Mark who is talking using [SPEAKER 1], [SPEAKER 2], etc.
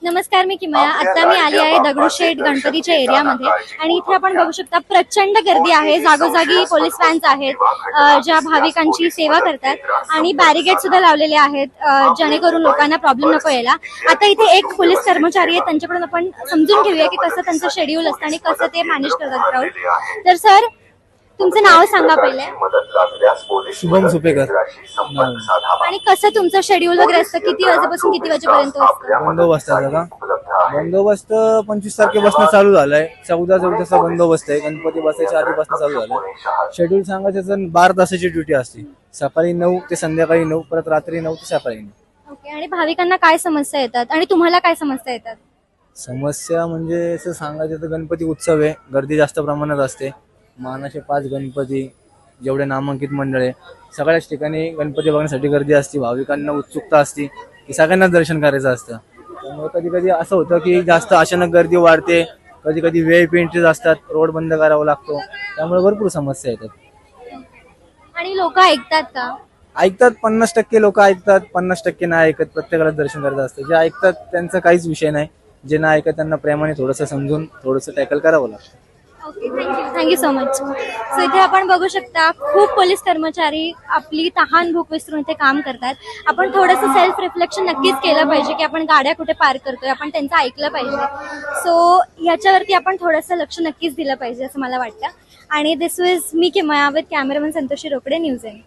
[SPEAKER 1] नमस्कार, मी किमया. आता मी आली आहे दगडूशेठ गणपतीच्या एरियामध्ये आणि इथे आपण बघू शकता प्रचंड गर्दी आहे. जागोजागी पोलीस व्हॅन्स आहेत ज्या भाविकांची सेवा करतात आणि बॅरिकेड सुद्धा लावलेले आहेत जेणेकरून लोकांना प्रॉब्लेम नको यायला. आता इथे एक पोलीस कर्मचारी आहे, त्यांच्याकडून आपण समजून घेऊया की कसं त्यांचं शेड्यूल असतं आणि कसं ते मॅनेज करतात क्राऊड. तर सर, तुमचं नाव सांगा पहिले.
[SPEAKER 2] शुभम सुपेकर.
[SPEAKER 1] आणि कसं तुमचं शेड्यूल वगैरे असतं, किती वाजेपासून किती वाजेपर्यंत असतं?
[SPEAKER 2] बंदोबस्त आहे दादा. बंदोबस्त 25 तारखेपासून चालू झालाय. 14-14 बंदोबस्त आहे. गणपती बसायच्या आधीपासून चालू झालाय. शेड्यूल सांगायचं तर 12 तासाची ड्युटी असते. सकाळी 9 ते संध्याकाळी 9, परत रात्री 9 ते सकाळी 9.
[SPEAKER 1] ओके. आणि भाविकांना काय समस्या येतात आणि तुम्हाला काय समस्या येतात?
[SPEAKER 2] समस्या म्हणजे असं सांगायचं तर गणपती उत्सव आहे, गर्दी जास्त प्रमाणात असते. मानाचे 5 गणपती, जेवढे नामांकित मंडळ आहे, सगळ्याच ठिकाणी गणपती बघण्यासाठी गर्दी असते. भाविकांना उत्सुकता असते की सगळ्यांनाच दर्शन करायचं असतं. त्यामुळे कधी कधी असं होतं की जास्त अचानक गर्दी वाढते. कधी कधी VIP एंट्रीज असतात, रोड बंद करावा लागतो. त्यामुळे भरपूर समस्या येतात.
[SPEAKER 1] आणि लोक ऐकतात का?
[SPEAKER 2] ऐकतात. 50% लोक ऐकतात, 50% नाही ऐकत. प्रत्येकाला दर्शन करायचं असतं. जे ऐकतात त्यांचा काहीच विषय नाही. जे नाही ऐकत त्यांना प्रेमाने थोडंसं समजून थोडंसं टॅकल करावं लागतं.
[SPEAKER 1] Okay, thank you so much. So इथे आपण बघू शकता खूप पोलीस कर्मचारी आपली तहान भूक विसरून इथे काम करतात. आपण थोडंसं सेल्फ रिफ्लेक्शन नक्कीच केलं पाहिजे की आपण गाड्या कुठे पार्क करतोय, आपण त्यांचं ऐकलं पाहिजे. सो याच्यावरती आपण थोडंसं लक्ष नक्कीच दिलं पाहिजे असं मला वाटतं. आणि दिस वॉज मी किमया with cameraman Santoshi Rokade, news 8.